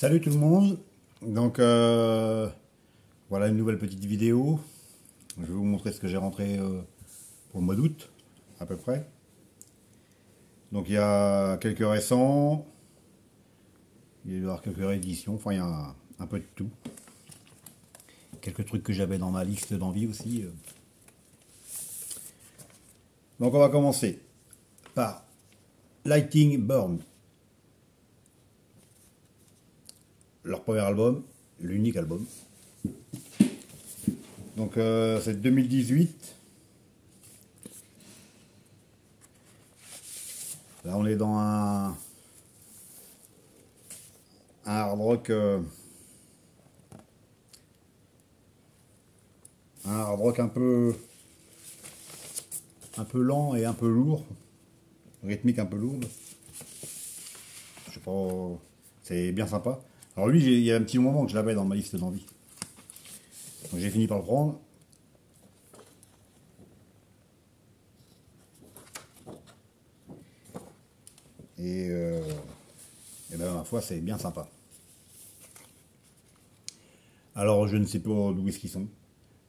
Salut tout le monde, donc voilà une nouvelle petite vidéo. Je vais vous montrer ce que j'ai rentré pour le mois d'août à peu près. Donc il y a quelques récents, il doit y avoir quelques rééditions, enfin il y a un peu de tout. Quelques trucs que j'avais dans ma liste d'envie aussi. Donc on va commencer par Lightning Burn. Leur premier album, l'unique album. Donc c'est 2018. Là on est dans un hard rock un peu lent et un peu lourd, rythmique un peu lourde. Je sais pas, c'est bien sympa. Alors lui, il y a un petit moment que je l'avais dans ma liste d'envie. Donc j'ai fini par le prendre. Et ben ma foi, c'est bien sympa. Alors je ne sais pas d'où est-ce qu'ils sont.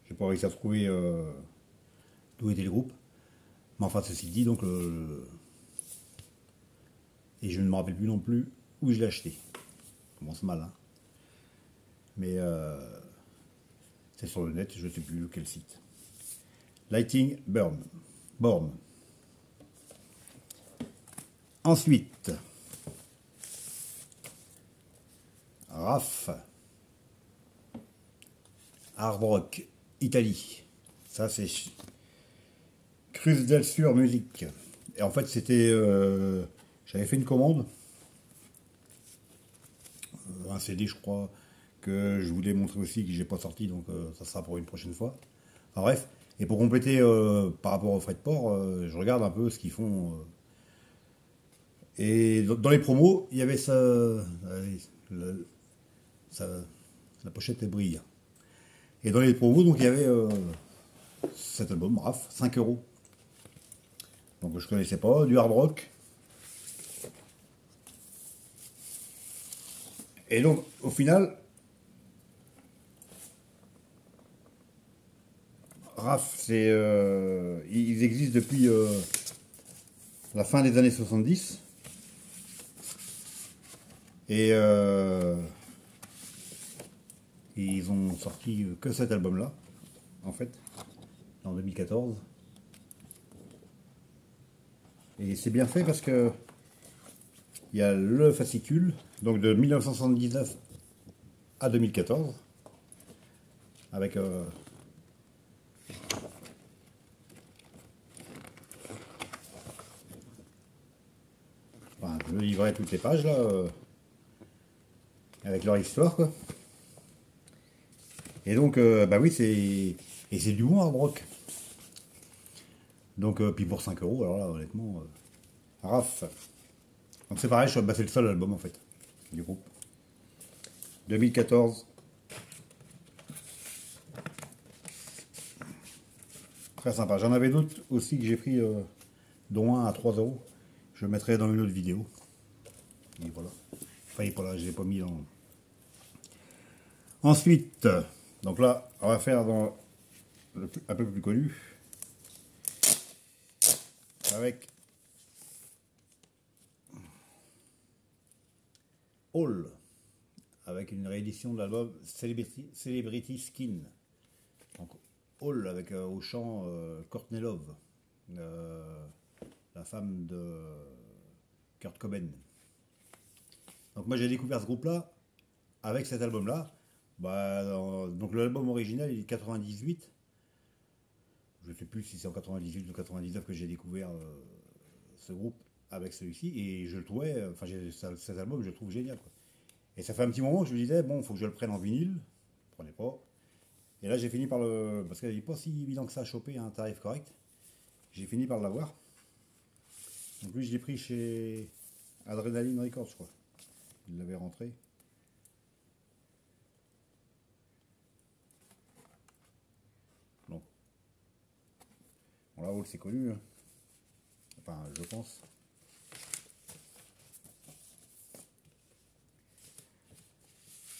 J'ai pas réussi à trouver d'où était le groupe. Mais enfin, ceci dit, donc et je ne me rappelle plus non plus où je l'ai acheté. Ça commence mal, hein. Mais c'est sur le net, je ne sais plus quel site. Lightning Burn. Born. Ensuite, RAF. Hard Rock, Italie. Ça, c'est Cruz del Sur Musique. Et en fait, c'était... j'avais fait une commande. Un CD, je crois, que je voulais montrer aussi, que j'ai pas sorti, donc ça sera pour une prochaine fois. Enfin bref. Et pour compléter par rapport aux frais de port, je regarde un peu ce qu'ils font. Et dans les promos, il y avait ça... la pochette brille. Et dans les promos, donc il y avait cet album, RAF, 5 euros. Donc je connaissais pas, du hard rock. Et donc au final, RAF, c'est, ils existent depuis la fin des années 70. Et ils ont sorti que cet album-là, en fait, en 2014. Et c'est bien fait parce que il y a le fascicule, donc de 1979 à 2014, avec enfin, le livret, toutes les pages là, avec leur histoire quoi. Et donc, bah oui, c'est du bon hard rock. Donc, puis pour 5 euros, alors là, honnêtement, RAF. Donc c'est pareil, bah, c'est le seul album en fait, du groupe. 2014. Très sympa. J'en avais d'autres aussi que j'ai pris, dont un à 3 euros. Je le mettrai dans une autre vidéo. Et voilà. Enfin, il est pas là, je l'ai pas mis dans... Ensuite, donc là, on va faire dans un peu plus connu. Avec Hall. Avec une réédition de l'album Celebrity Skin. Donc Hall avec au chant Courtney Love. La femme de Kurt Cobain. Donc moi j'ai découvert ce groupe-là avec cet album-là. Bah, donc l'album original il est de 98. Je ne sais plus si c'est en 98 ou 99 que j'ai découvert ce groupe avec celui-ci. Et je le trouvais, enfin cet album je le trouve génial quoi. Et ça fait un petit moment que je me disais, bon, il faut que je le prenne en vinyle. Je ne prenais pas. Et là j'ai fini par le... Parce qu'il n'est pas si évident que ça à choper à un tarif correct. J'ai fini par l'avoir. Donc lui je l'ai pris chez Adrenaline Records je crois. Il l'avait rentré. Donc, bon là, c'est connu. Hein. Enfin, je pense.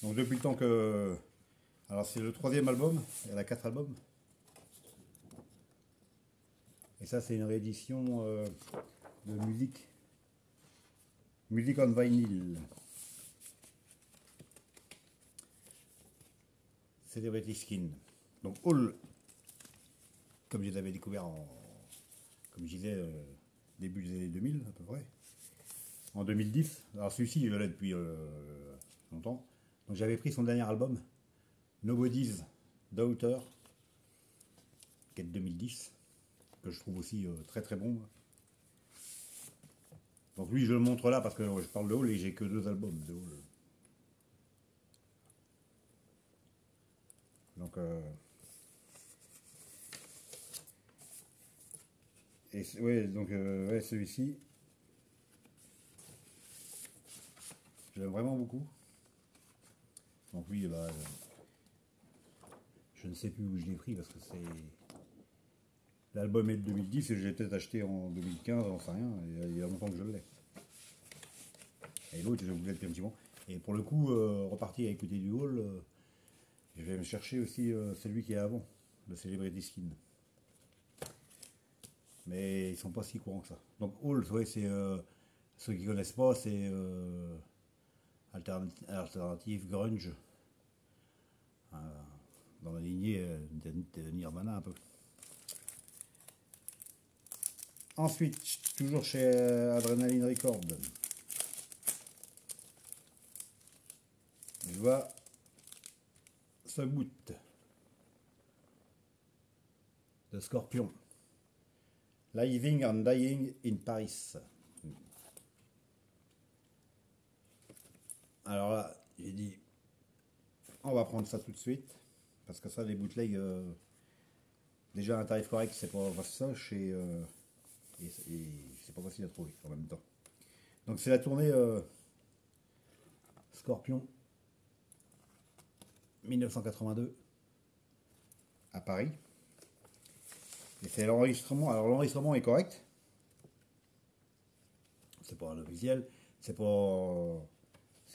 Donc depuis le temps que... Alors c'est le 3e album, elle a 4 albums. Et ça c'est une réédition de musique. Music on Vinyl. Celebrity Skin. Donc Hall, comme je les avais découverts comme je disais, début des années 2000 à peu près. En 2010. Alors celui-ci, je l'ai depuis longtemps. Donc j'avais pris son dernier album, Nobody's Daughter, qui est de 2010, que je trouve aussi très très bon. Donc lui, je le montre là parce que je parle de Hall et j'ai que 2 albums de Hall. Donc et ouais, donc ouais, celui-ci, je l'aime vraiment beaucoup. Donc oui, bah, je ne sais plus où je l'ai pris parce que c'est... L'album est de 2010 et je l'ai peut-être acheté en 2015, j'en sais rien, il y a longtemps que je l'ai. Et l'autre, je voulais depuis un petit moment. Et pour le coup, reparti à écouter du Hall, je vais me chercher aussi celui qui est avant, le Celebrity Skin. Mais ils sont pas si courants que ça. Donc Hall, ouais, c'est... ceux qui connaissent pas, c'est alternative grunge. Dans la lignée de Nirvana un peu. Ensuite, toujours chez Adrenaline Records, je vois ce boot de Scorpion. Living and Dying in Paris. Alors là, j'ai dit, on va prendre ça tout de suite, parce que ça, les bootlegs, déjà un tarif correct, c'est pas fastoche et c'est pas facile à trouver en même temps. Donc c'est la tournée Scorpion 1982 à Paris. Et c'est l'enregistrement. Alors l'enregistrement est correct. C'est pas un officiel. C'est pas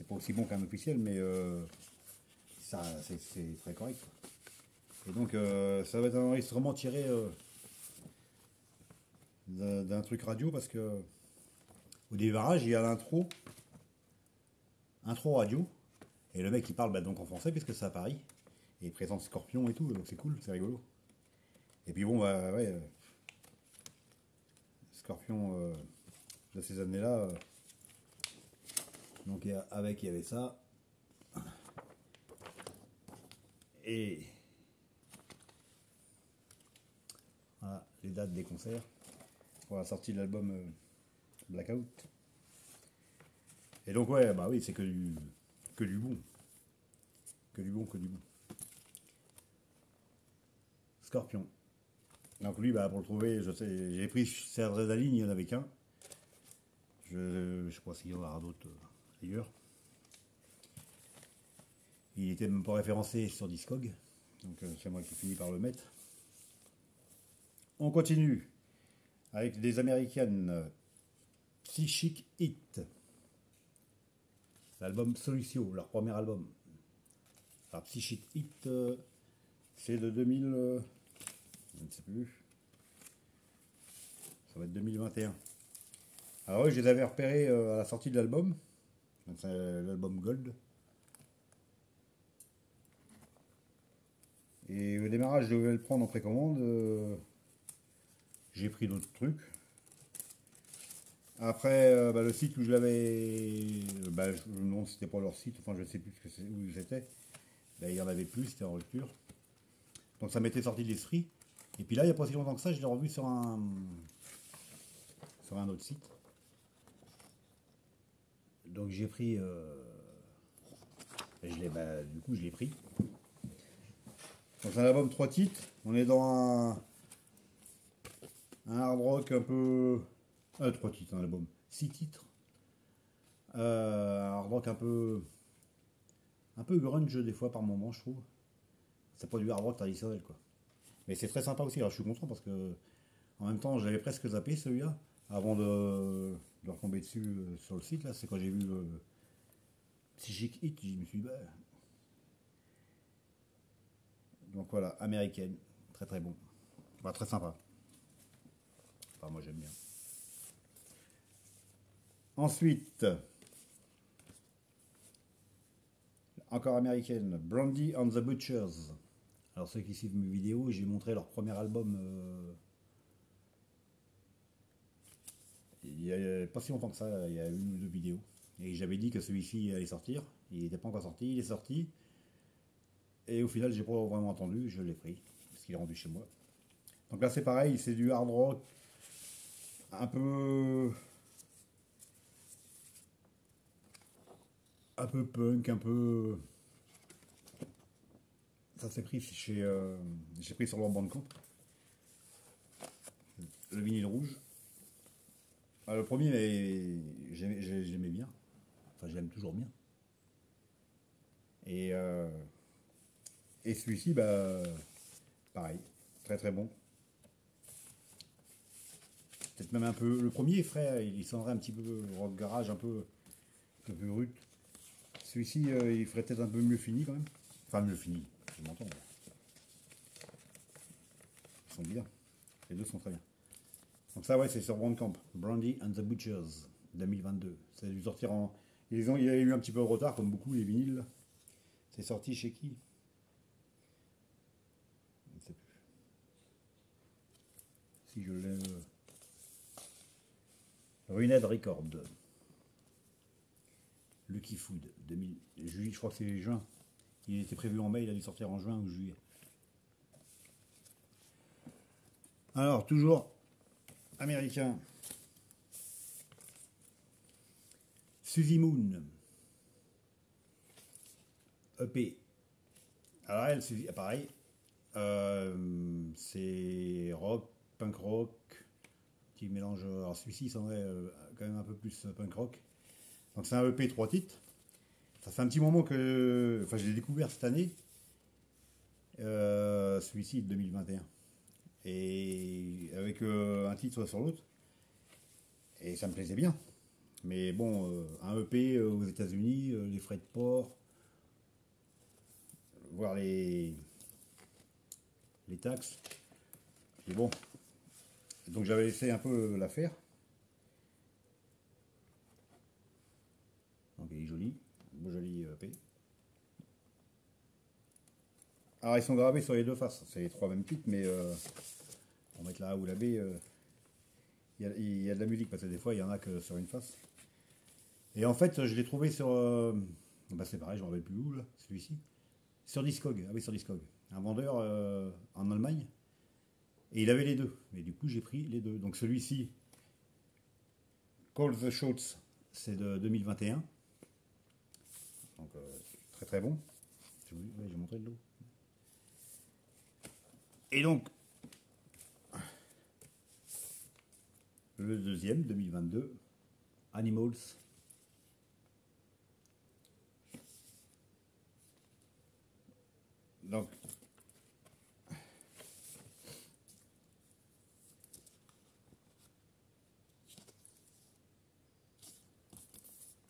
aussi bon qu'un officiel, mais ça c'est très correct. Et donc ça va être un enregistrement tiré d'un truc radio parce que au démarrage il y a l'intro radio et le mec il parle donc en français puisque c'est à Paris et il présente Scorpion et tout, donc c'est cool, c'est rigolo. Et puis bon bah ouais, Scorpion de ces années-là, donc il y avait ça et voilà les dates des concerts pour la sortie de l'album Blackout. Et donc ouais bah oui, c'est que du bon, que du bon. Scorpion. Donc lui, bah, pour le trouver, je sais, j'ai pris Adrenaline, il n'y en avait qu'un. Je sais pas s'il y en aura d'autres ailleurs. Il était même pas référencé sur Discog, donc c'est moi qui finis par le mettre. On continue avec des américaines, Psychic Hit. L'album Solution, leur premier album. Alors Psychic Hit, c'est de 2000, je ne sais plus. Ça va être 2021. Alors oui, je les avais repérés à la sortie de l'album. C'est l'album Gold. Et au démarrage, je devais le prendre en précommande. J'ai pris d'autres trucs. Après, le site où je l'avais... je me demande si c'était pas leur site, enfin je ne sais plus où c'était. Là, il n'y en avait plus, c'était en rupture. Donc ça m'était sorti de l'esprit. Et puis là, il n'y a pas si longtemps que ça, je l'ai revu sur un autre site. Donc j'ai pris... du coup, je l'ai pris. Donc c'est un album 3 titres. On est dans un hard rock un peu... 3 titres, un album. 6 titres. Un hard rock un peu grunge des fois par moment, je trouve. C'est pas du hard rock traditionnel, quoi. Mais c'est très sympa aussi. Alors je suis content parce que en même temps, j'avais presque zappé celui-là avant de retomber dessus sur le site. Là, c'est quand j'ai vu Psychic Hit, je me suis dit, bah, Donc voilà, américaine, très très bon. Enfin, très sympa. Enfin, moi j'aime bien. Ensuite, encore américaine, Brandy and the Butchers. Alors ceux qui suivent mes vidéos, j'ai montré leur premier album il y a pas si longtemps que ça, il y a une ou deux vidéos. Et j'avais dit que celui-ci allait sortir. Il n'était pas encore sorti, il est sorti. Et au final, j'ai pas vraiment entendu, je l'ai pris, parce qu'il est rendu chez moi. Donc là, c'est pareil, c'est du hard rock, un peu, un peu punk, un peu. Ça s'est pris chez, j'ai pris sur leur Bandcamp, le vinyle rouge. Ah, le premier, j'aimais bien. Enfin, j'aime toujours bien. Et, euh, et celui-ci, bah, pareil, très très bon. Peut-être même un peu. Le premier est frais, il semblerait un petit peu rock garage, un peu rude. Celui-ci, il ferait peut-être un peu mieux fini quand même. Enfin, mieux fini, je m'entends. Ils sont bien. Les deux sont très bien. Donc ça, ouais, c'est sur Bandcamp. Brandy and the Butchers, 2022. Ça a dû sortir en... il y a eu un petit peu de retard, comme beaucoup, les vinyles. C'est sorti chez qui? Je ne sais plus. Si je l'ai... Ruined Record. Lucky Food, 2000... Juillet, je crois que c'est juin. Il était prévu en mai, il a dû sortir en juin ou juillet. Alors, toujours américain. Suzy Moon. EP. Alors elle, pareil. C'est rock, punk rock, qui mélange. Alors celui-ci, il semblerait quand même un peu plus punk rock. Donc c'est un EP 3 titres. Ça fait un petit moment que. Enfin, je l'ai découvert cette année. Celui-ci de 2021. Et avec un titre sur l'autre. Et ça me plaisait bien. Mais bon, un EP aux États-Unis, les frais de port, voir les taxes. Et bon. Donc j'avais laissé un peu l'affaire. Donc il est joli. Beau joli EP. Alors ils sont gravés sur les deux faces. C'est les trois mêmes titres, mais on va mettre la A ou la B. Il y a de la musique parce que des fois il y en a que sur une face. Et en fait, je l'ai trouvé sur. Bah c'est pareil, j'en rappelle plus où là, celui-ci. Sur Discog. Ah oui, sur Discog. Un vendeur en Allemagne. Et il avait les deux. Et du coup, j'ai pris les deux. Donc celui-ci, Call the Shots, c'est de 2021. Donc très très bon. J'ai montré le lot. Et donc, le deuxième, 2022, Animals. Donc,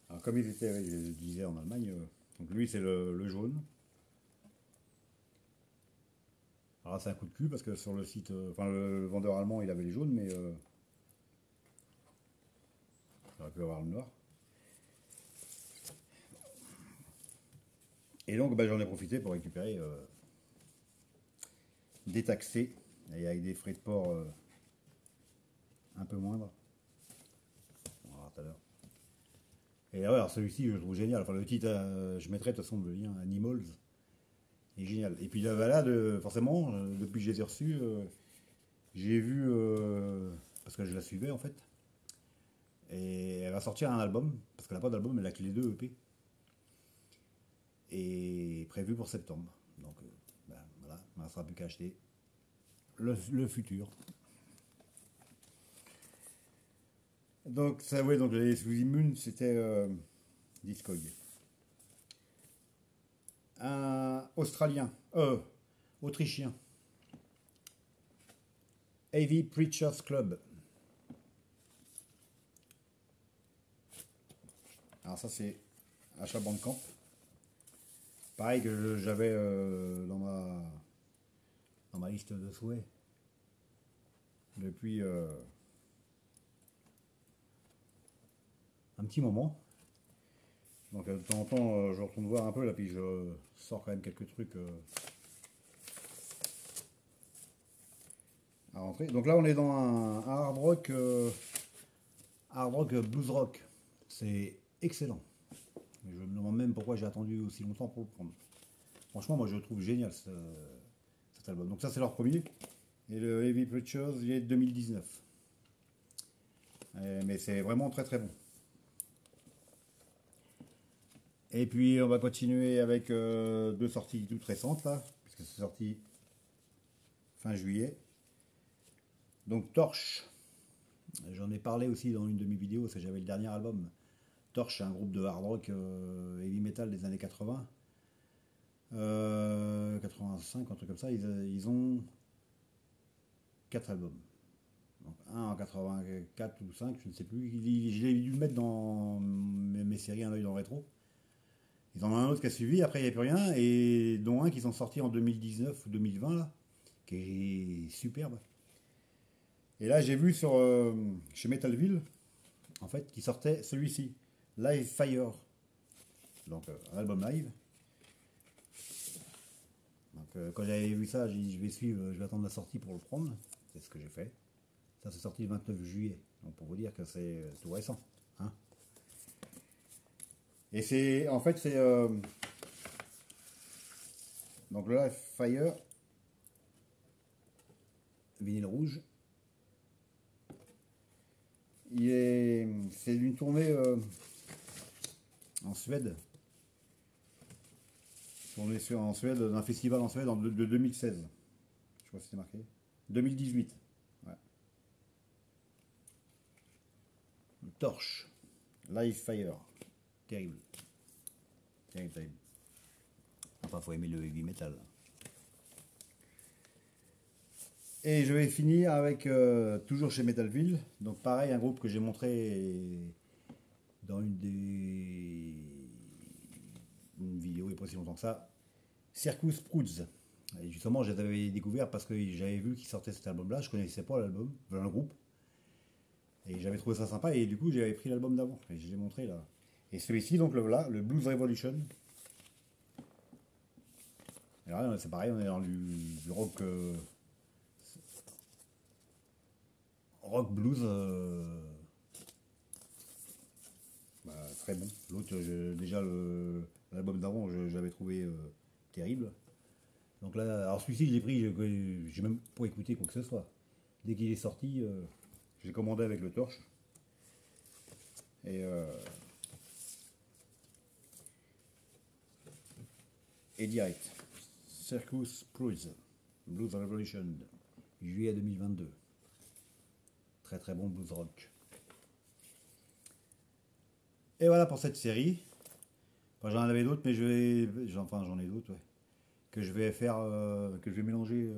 alors comme ils étaient, je disais, en Allemagne, donc lui c'est le jaune. Alors c'est un coup de cul parce que sur le site, enfin le vendeur allemand il avait les jaunes, mais il aurait pu avoir le noir. Et donc bah, j'en ai profité pour récupérer détaxé et avec des frais de port un peu moindres. On va voir tout à l'heure. Et alors celui-ci je le trouve génial. Enfin le titre, je mettrai de toute façon le lien Animals. Il est génial. Et puis la balade, forcément, depuis que je les ai reçus, j'ai vu, parce que je la suivais en fait, et elle va sortir un album, parce qu'elle n'a pas d'album, elle a que les deux EP, et prévu pour septembre. Donc ben, voilà, il ne sera plus qu'à acheter le futur. Donc ça, ouais, donc les sous immunes, c'était Discog. Un Australien, Autrichien, AV Preachers Club. Alors ça c'est achat Bandcamp. Pareil que j'avais dans ma dans ma liste de souhaits depuis un petit moment. Donc de temps en temps, je retourne voir un peu là, puis je sors quand même quelques trucs à rentrer. Donc là, on est dans un hard rock blues rock. C'est excellent. Mais je me demande même pourquoi j'ai attendu aussi longtemps pour le prendre. Franchement, moi je le trouve génial cet album. Donc ça, c'est leur premier. Et le Heavy Preachers, il est de 2019. Mais c'est vraiment très très bon. Et puis on va continuer avec deux sorties toutes récentes là, puisque c'est sorti fin juillet. Donc Torche, j'en ai parlé aussi dans une de mes vidéos, parce que j'avais le dernier album. Torche, c'est un groupe de hard rock heavy metal des années 80. 85, un truc comme ça. Ils ont 4 albums. Donc, un en 84 ou 5, je ne sais plus. Je l'ai dû le mettre dans mes séries Un œil dans le rétro. Ils en ont un autre qui a suivi, après il n'y a plus rien, et dont un qui sont sortis en 2019 ou 2020, là, qui est superbe. Et là, j'ai vu chez Metalville, en fait, qui sortait celui-ci, Live Fire. Donc, un album live. Donc, quand j'avais vu ça, j'ai dit, je vais attendre la sortie pour le prendre. C'est ce que j'ai fait. Ça, c'est sorti le 29 juillet. Donc, pour vous dire que c'est tout récent. Hein. Et c'est, en fait, c'est donc le Live Fire, vinyle rouge. C'est une tournée en Suède. Tournée en Suède, d'un festival en Suède de 2016. Je crois que c'était marqué. 2018. Ouais. Torche. Live Fire. Terrible. Terrible, terrible. Enfin, faut aimer le heavy metal. Et je vais finir avec, toujours chez Metalville, donc pareil, un groupe que j'ai montré dans une vidéo il n'y a pas si longtemps que ça, Circus Prudes. Et justement, je les avais découverts parce que j'avais vu qu'ils sortaient cet album-là, je connaissais pas l'album, le groupe, et j'avais trouvé ça sympa, et du coup j'avais pris l'album d'avant, et je l'ai montré là. Et celui-ci, donc le voilà, le Blues Revolution. Alors là, c'est pareil, on est dans du rock... rock blues très bon. L'autre, déjà l'album d'avant, j'avais trouvé terrible. Donc là, alors celui-ci, je l'ai pris, j'ai même pas écouté quoi que ce soit. Dès qu'il est sorti, j'ai commandé avec le torche. Et direct. Circus Prudes, Blues Revolution, juillet 2022. Très très bon blues rock. Et voilà pour cette série. Enfin, j'en avais d'autres, mais j'en ai d'autres, ouais. Que je vais faire, que je vais mélanger.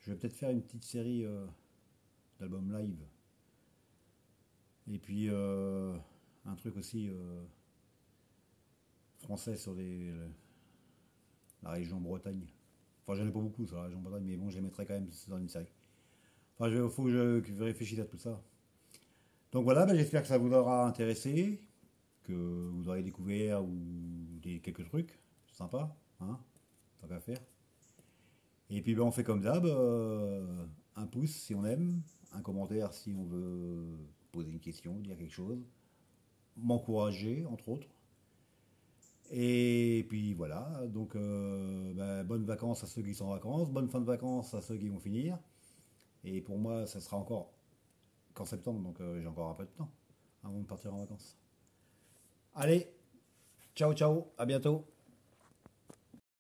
Je vais peut-être faire une petite série d'albums live. Et puis un truc aussi français sur la région Bretagne. Enfin, j'en ai pas beaucoup sur la région Bretagne, mais bon, je les mettrai quand même dans une série. Enfin, il faut que je réfléchisse à tout ça. Donc voilà, j'espère que ça vous aura intéressé, que vous aurez découvert quelques trucs sympas, hein, tant qu'à faire. Et puis on fait comme d'hab, un pouce si on aime, un commentaire si on veut poser une question, dire quelque chose, m'encourager entre autres. Et puis voilà, donc bonnes vacances à ceux qui sont en vacances, bonne fin de vacances à ceux qui vont finir. Et pour moi, ça sera encore qu'en septembre, donc j'ai encore un peu de temps avant de partir en vacances. Allez, ciao ciao, à bientôt.